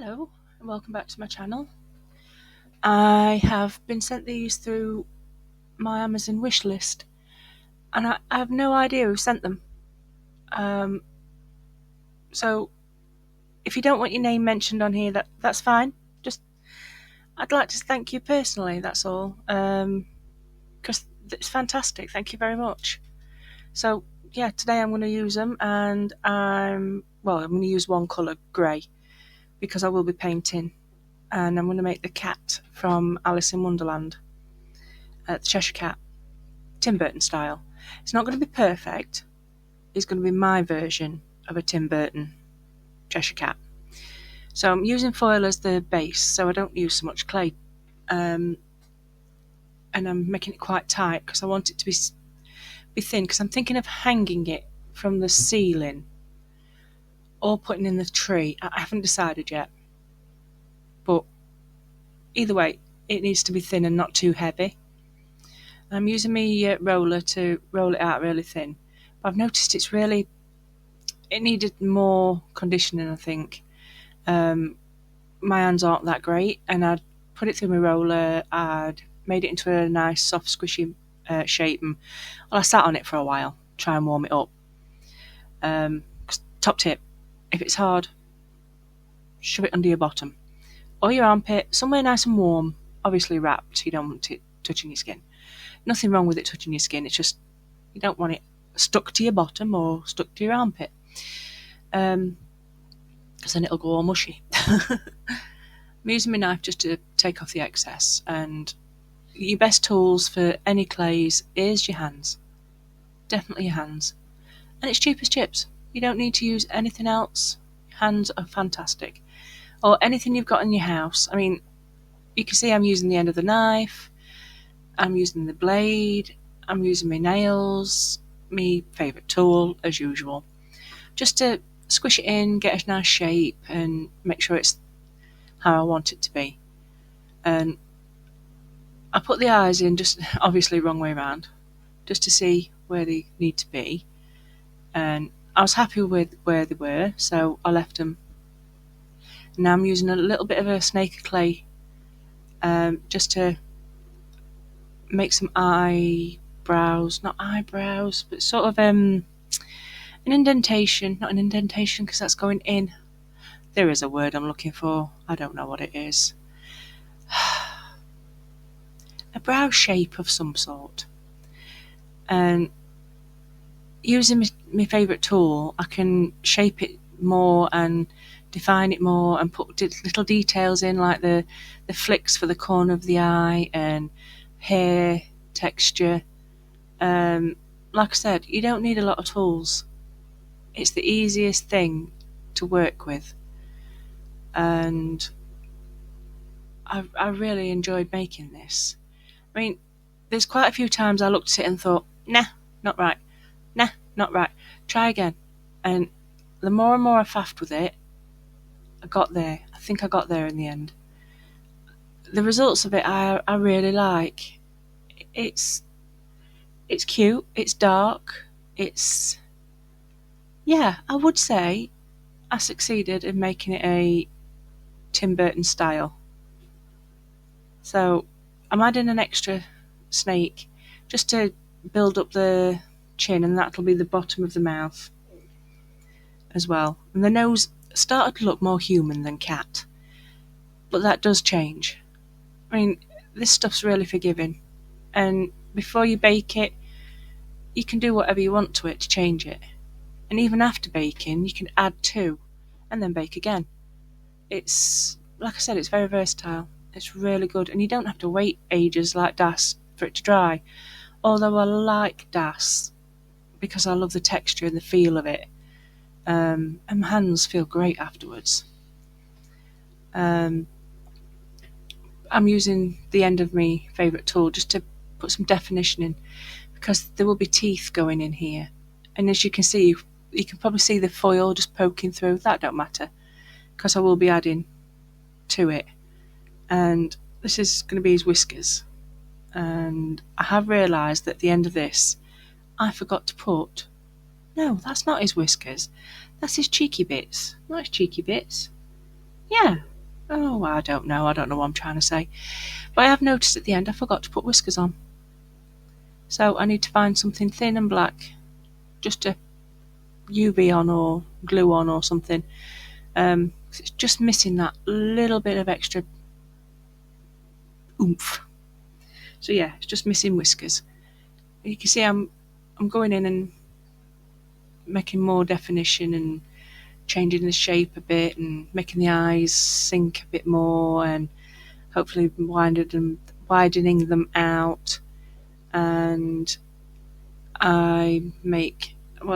Hello and welcome back to my channel. I have been sent these through my Amazon wish list and I have no idea who sent them. So if you don't want your name mentioned on here, that's fine. Just I'd like to thank you personally, that's all. Because it's fantastic. Thank you very much. So yeah, today I'm going to use them and I'm going to use one colour, grey, because I will be painting. And I'm going to make the cat from Alice in Wonderland, the Cheshire Cat, Tim Burton style. It's not going to be perfect. It's going to be my version of a Tim Burton Cheshire Cat. So I'm using foil as the base, so I don't use so much clay. And I'm making it quite tight because I want it to be thin, because I'm thinking of hanging it from the ceiling or putting in the tree. I haven't decided yet. But either way, it needs to be thin and not too heavy. I'm using my roller to roll it out really thin. But I've noticed it needed more conditioning, I think. My hands aren't that great, and I'd put it through my roller, I'd made it into a nice soft squishy shape, and I sat on it for a while, try and warm it up. Top tip, if it's hard, shove it under your bottom or your armpit, somewhere nice and warm, obviously wrapped. You don't want it touching your skin. Nothing wrong with it touching your skin, it's just you don't want it stuck to your bottom or stuck to your armpit, because then it'll go all mushy. I'm using my knife just to take off the excess, and your best tools for any clays is your hands. Definitely your hands. And it's cheap as chips. You don't need to use anything else. Hands are fantastic. Or anything you've got in your house. I mean, you can see I'm using the end of the knife, I'm using the blade, I'm using my nails, my favourite tool as usual, just to squish it in, get a nice shape and make sure it's how I want it to be. And I put the eyes in, just obviously wrong way around, just to see where they need to be, and I was happy with where they were, so I left them. Now I'm using a little bit of a snake of clay, just to make some eyebrows, not eyebrows, but sort of an indentation, not an indentation because that's going in. There is a word I'm looking for, I don't know what it is. A brow shape of some sort. And using my favourite tool, I can shape it more and define it more and put little details in, like the flicks for the corner of the eye and hair texture. Like I said, you don't need a lot of tools. It's the easiest thing to work with, and I really enjoyed making this. I mean, there's quite a few times I looked at it and thought, nah, not right, nah, not right, try again. And the more and more I faffed with it, I got there. I think I got there in the end. The results of it I really like. It's cute, it's dark, yeah, I would say I succeeded in making it a Tim Burton style. So I'm adding an extra snake just to build up the chin, and that'll be the bottom of the mouth as well. And the nose started to look more human than cat, but that does change. I mean, this stuff's really forgiving, and before you bake it, you can do whatever you want to it to change it. And even after baking, you can add to and then bake again. It's, like I said, it's very versatile. It's really good, and you don't have to wait ages like Das for it to dry. Although I like Das because I love the texture and the feel of it, and my hands feel great afterwards. I'm using the end of my favourite tool just to put some definition in, because there will be teeth going in here, and as you can see, you can probably see the foil just poking through. That don't matter because I will be adding to it. And this is going to be his whiskers, and I have realised that at the end of this I forgot to put, no, that's not his whiskers, that's his cheeky bits, not his cheeky bits. Yeah, Oh, I don't know. I don't know what I'm trying to say. But I have noticed at the end I forgot to put whiskers on. So I need to find something thin and black just to UV on or glue on or something. It's just missing that little bit of extra oomph. So yeah, it's just missing whiskers. You can see I'm going in and making more definition and changing the shape a bit and making the eyes sink a bit more and hopefully widening them out. And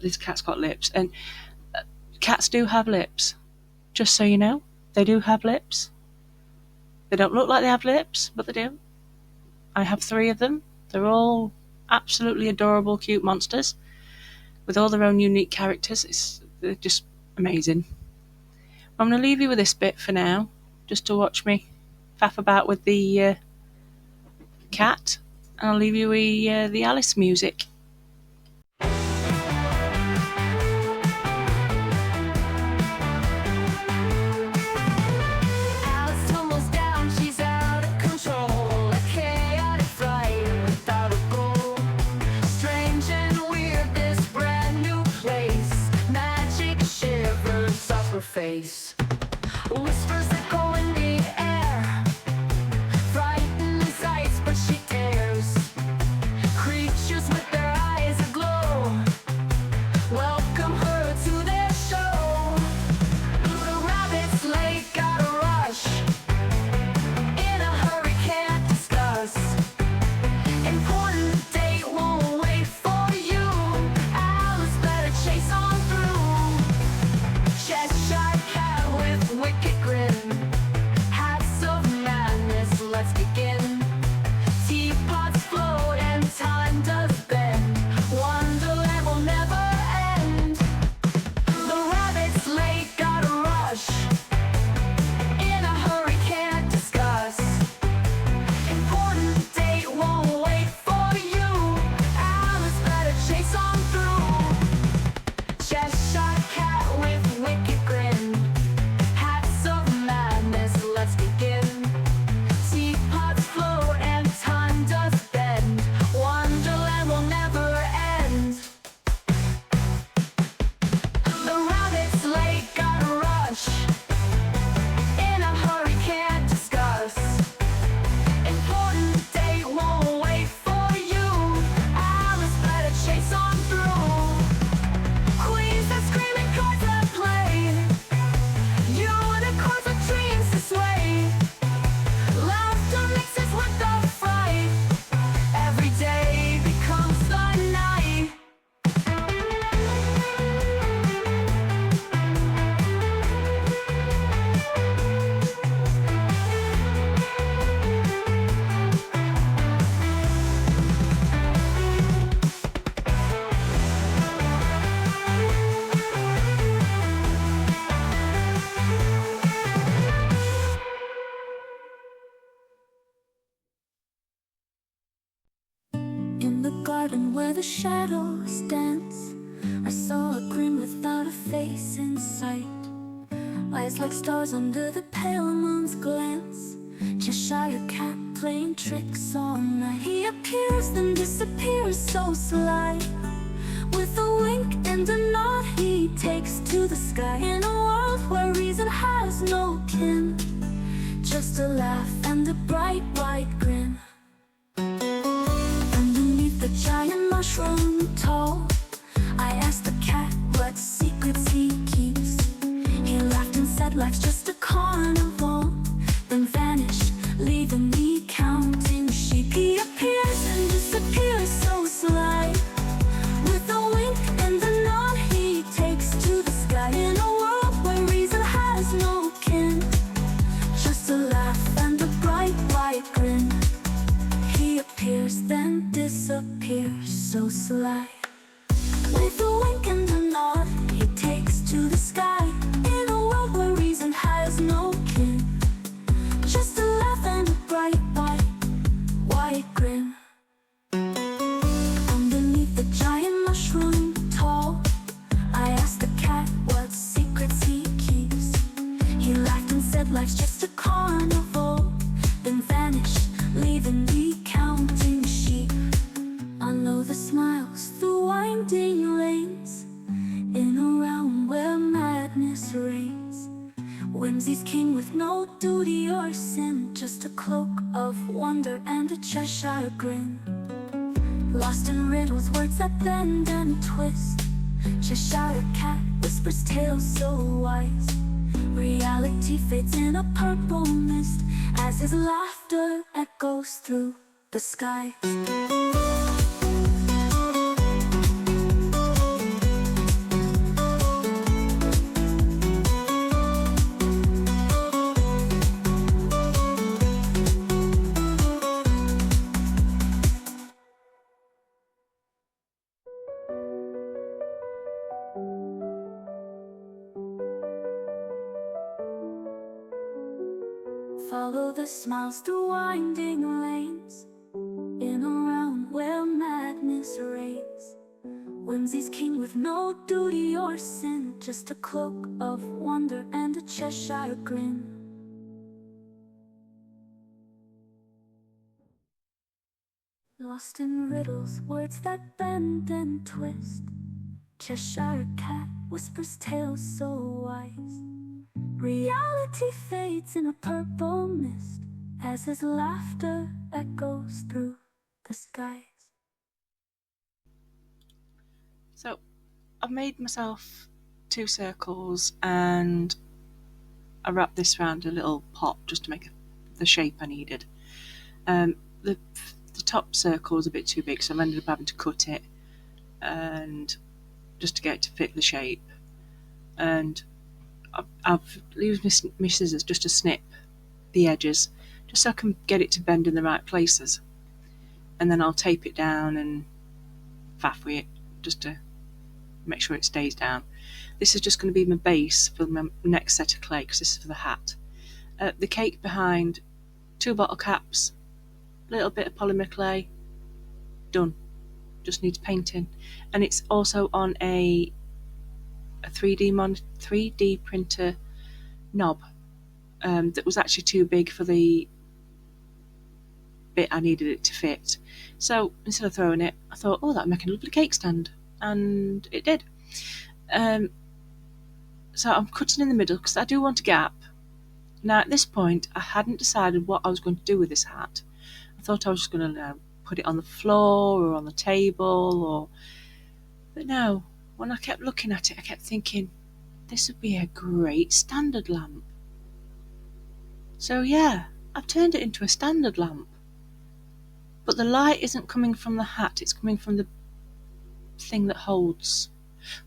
this cat's got lips, and cats do have lips, just so you know. They do have lips. They don't look like they have lips, but they do. I have 3 of them. They're all absolutely adorable, cute monsters with all their own unique characters. They're just amazing. I'm going to leave you with this bit for now, just to watch me faff about with the cat, and I'll leave you with the Alice music. Face. Whispers that go in the air, frightening sights, but she dares. Creatures with their eyes aglow welcome her to their show. The rabbit's late, gotta rush, in a hurry, can't discuss. Important date won't wait for you. Alice better chase on through. Cheshire cat with wicked grin, hats of madness, let's begin. Teapots float and time does bend. Wonderland will never end. The rabbit's late, gotta rush, in a hurry, can't discuss. Important date won't wait for you. Alice better chase on through. Cheshire cat with wicked grin, hats of madness, let's begin. Teapots float and time does bend. Wonderland will never end. The rabbit's late, gotta rush, in a hurry, can't discuss. Important date won't wait for you. Alice better chase on through. Queens that scream and cards that play, unicorns with dreams to sway. Laughter mixes with the fright, every day becomes the night. In the garden where the shadows dance, I saw a grin without a face in sight. Eyes like stars under the pale moon's glance. Cheshire cat playing tricks all night. He appears then disappears so sly. With a wink and a nod he takes to the sky. In a world where reason has no kin, just a laugh and a bright white grin. Underneath the giant mushroom tall, I asked the cat what secrets he keeps. He laughed and said life's just a carnival, then vanished, leaving me counting sheep. He appears and disappears so sly. With a wink and a nod he takes to the sky. In a world where reason has no kin, just a laugh and a bright white grin. He appears then disappears so sly. With a wink and a nod he takes to the sky. In a world where reason has no kin, just a laugh and a bright cloak of wonder and a Cheshire grin. Lost in riddles, words that bend and twist. Cheshire cat whispers tales so wise. Reality fades in a purple mist as his laughter echoes through the skies. Follow the smiles through winding lanes, in a realm where madness reigns. Whimsy's king with no duty or sin, just a cloak of wonder and a Cheshire grin. Lost in riddles, words that bend and twist. Cheshire cat whispers tales so wise. Reality fades in a purple mist as his laughter echoes through the skies. So I've made myself 2 circles and I wrapped this around a little pot just to make the shape I needed. The top circle was a bit too big, so I ended up having to cut it and just to get it to fit the shape. And I've used my scissors just to snip the edges, just so I can get it to bend in the right places. And then I'll tape it down and faff with it just to make sure it stays down. This is just going to be my base for my next set of clay, because this is for the hat. The cake behind, 2 bottle caps, a little bit of polymer clay, done. Just needs painting. And it's also on a 3D printer knob that was actually too big for the bit I needed it to fit. So instead of throwing it, I thought, oh, that'd make a lovely cake stand, and it did. So I'm cutting in the middle because I do want a gap. Now at this point, I hadn't decided what I was going to do with this hat. I thought I was just going to put it on the floor or on the table, but no. When I kept looking at it, I kept thinking, this would be a great standard lamp. So yeah, I've turned it into a standard lamp. But the light isn't coming from the hat, it's coming from the thing that holds.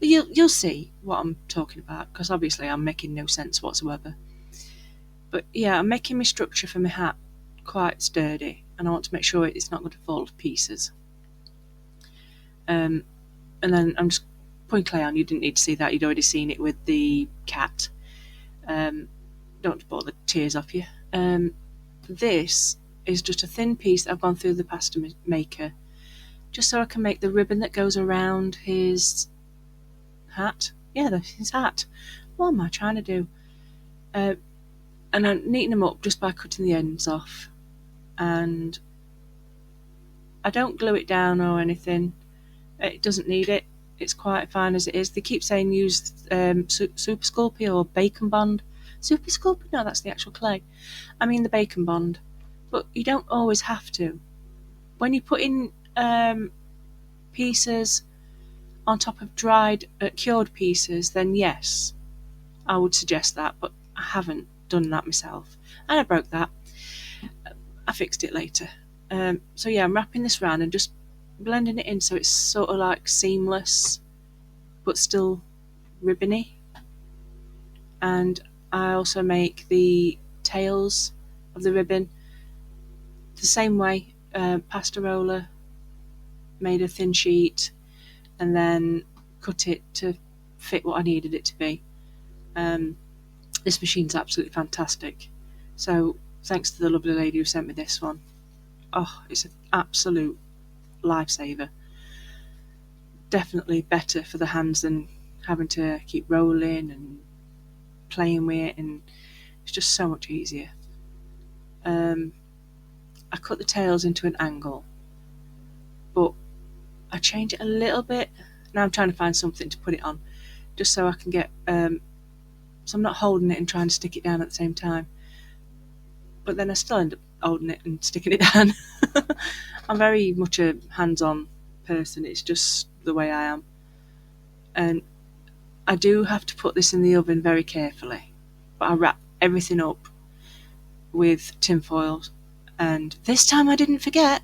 But you'll see what I'm talking about, because obviously I'm making no sense whatsoever. But yeah, I'm making my structure for my hat quite sturdy, and I want to make sure it's not going to fall to pieces. And then I'm just putting clay on. You didn't need to see that, you'd already seen it with the cat. Don't bore the tears off you. This is just a thin piece that I've gone through the pasta maker, just so I can make the ribbon that goes around his hat. Yeah, his hat. What am I trying to do? And I neaten them up just by cutting the ends off. And I don't glue it down or anything. It doesn't need it. It's quite fine as it is. They keep saying use Super Sculpey or Bacon Bond. Super Sculpey? No, that's the actual clay. I mean the Bacon Bond. But you don't always have to. When you put in pieces on top of dried, cured pieces, then yes, I would suggest that. But I haven't done that myself. And I broke that. I fixed it later. So yeah, I'm wrapping this round and just blending it in so it's sort of like seamless but still ribbony. And I also make the tails of the ribbon the same way. Pasta roller, made a thin sheet and then cut it to fit what I needed it to be. This machine's absolutely fantastic, so thanks to the lovely lady who sent me this one. Oh, it's an absolute lifesaver. Definitely better for the hands than having to keep rolling and playing with it, and it's just so much easier. I cut the tails into an angle, but I change it a little bit. Now I'm trying to find something to put it on, just so I can get so I'm not holding it and trying to stick it down at the same time. But then I still end up holding it and sticking it down. I'm very much a hands-on person. It's just the way I am. And I do have to put this in the oven very carefully. But I wrap everything up with tinfoil. And this time I didn't forget.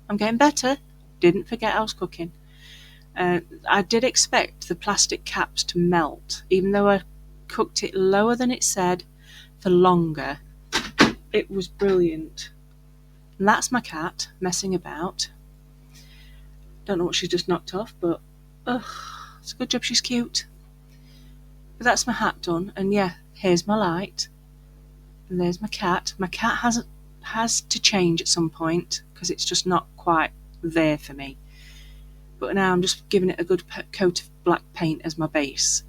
I'm getting better. Didn't forget I was cooking. I did expect the plastic caps to melt, even though I cooked it lower than it said for longer. It was brilliant. And that's my cat messing about. Don't know what she's just knocked off, but it's a good job she's cute. But that's my hat done, and yeah, here's my light. And there's my cat. My cat has to change at some point because it's just not quite there for me. But now I'm just giving it a good coat of black paint as my base.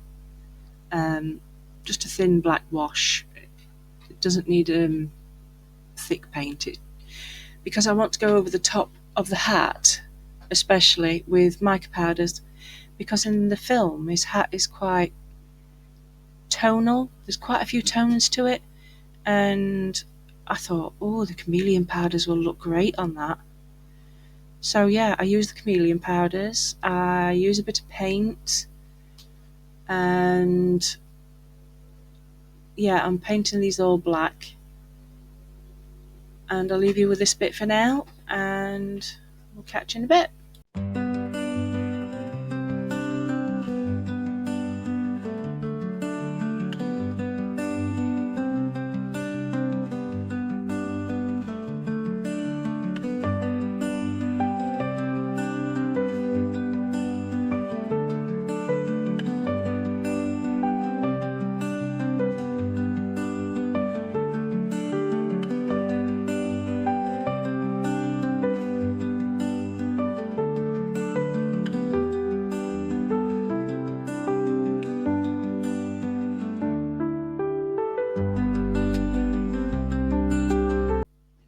Just a thin black wash. It doesn't need thick paint. Because I want to go over the top of the hat, especially with mica powders, because in the film his hat is quite tonal. There's quite a few tones to it, and I thought, oh, the chameleon powders will look great on that. So yeah, I use the chameleon powders, I use a bit of paint, and yeah, I'm painting these all black. And I'll leave you with this bit for now, and we'll catch you in a bit.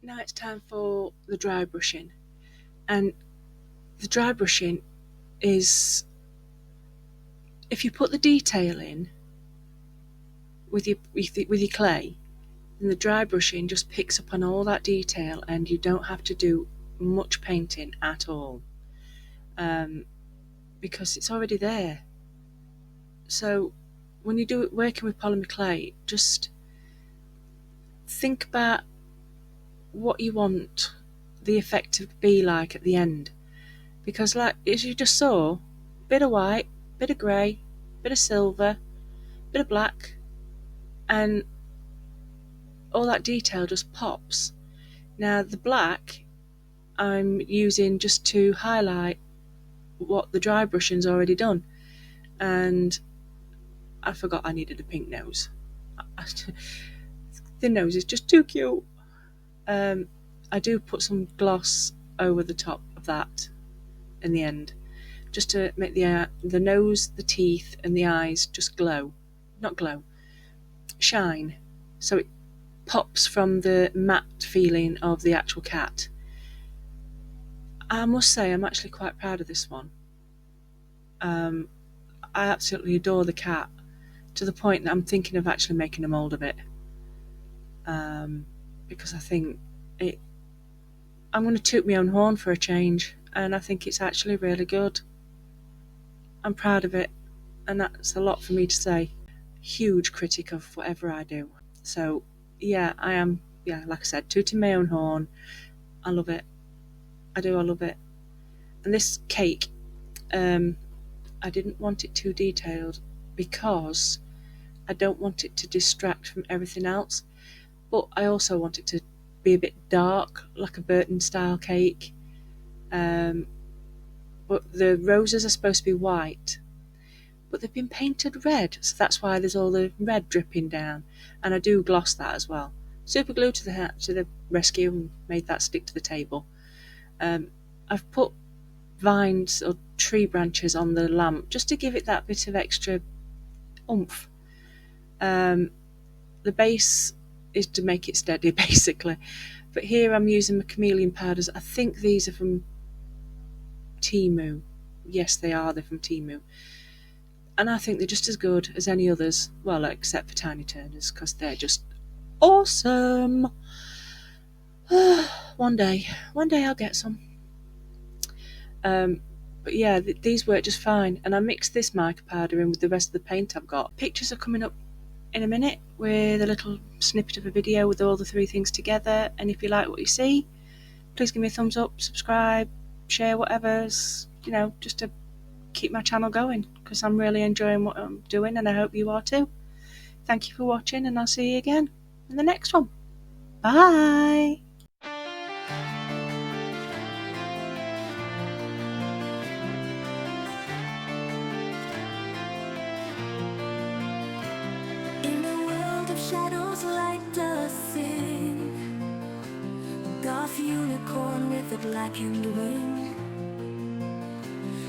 Now it's time for the dry brushing, and the dry brushing is, if you put the detail in with your clay, then the dry brushing just picks up on all that detail, and you don't have to do much painting at all, because it's already there. So when you do it working with polymer clay, just think about what you want the effect to be like at the end, because like as you just saw, bit of white, bit of grey, bit of silver, bit of black, and all that detail just pops. Now the black I'm using just to highlight what the dry brushing's already done, and I forgot I needed a pink nose. The nose is just too cute. I do put some gloss over the top of that in the end, just to make the nose, the teeth and the eyes just shine, so it pops from the matte feeling of the actual cat. I must say I'm actually quite proud of this one. I absolutely adore the cat, to the point that I'm thinking of actually making a mould of it, because I think I'm going to toot my own horn for a change, and I think it's actually really good. I'm proud of it, and that's a lot for me to say. Huge critic of whatever I do. So yeah, I am, like I said, tooting my own horn. I love it. I love it. And this cake, I didn't want it too detailed because I don't want it to distract from everything else, but I also want it to be a bit dark, like a Burton style cake. But the roses are supposed to be white, but they've been painted red, so that's why there's all the red dripping down. And I do gloss that as well. Super glue to the rescue and made that stick to the table. I've put vines or tree branches on the lamp just to give it that bit of extra oomph. The base is to make it steady, basically. But here I'm using my chameleon powders. I think these are from Temu. Yes, they are. They're from Temu. And I think they're just as good as any others. Well, except for Tiny Turners, because they're just awesome. One day I'll get some. But yeah, these work just fine, and I mixed this mica powder in with the rest of the paint I've got. Pictures are coming up in a minute with a little snippet of a video with all the 3 things together, and if you like what you see, please give me a thumbs up, subscribe, share, whatever's, just to keep my channel going, because I'm really enjoying what I'm doing, and I hope you are too. Thank you for watching, and I'll see you again in the next one. Bye! In a world of shadows, light does sing. Goth unicorn with a blackened wing.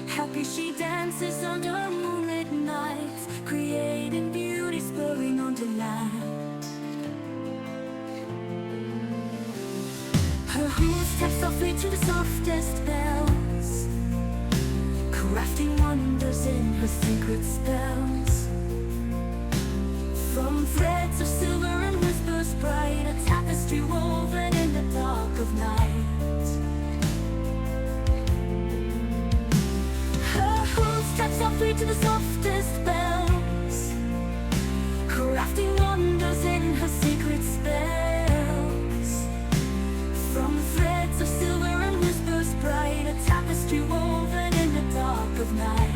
Happy she dances under moonlit nights, creating beauty, spurring on delight. Her hooves tap softly to the softest bells, crafting wonders in her secret spells. From threads of silver and whispers bright, a tapestry woven in the dark of night. Her hooves tap softly to the softest bells, crafting wonders in her secret spells. From threads of silver and whispers bright, a tapestry woven in the dark of night.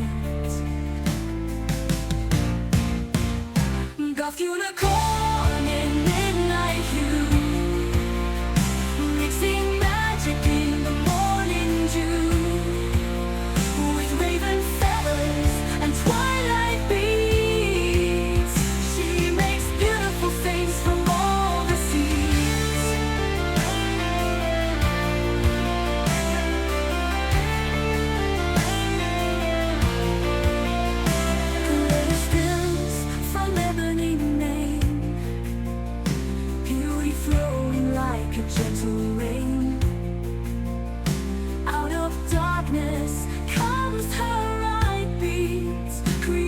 Goth unicorn.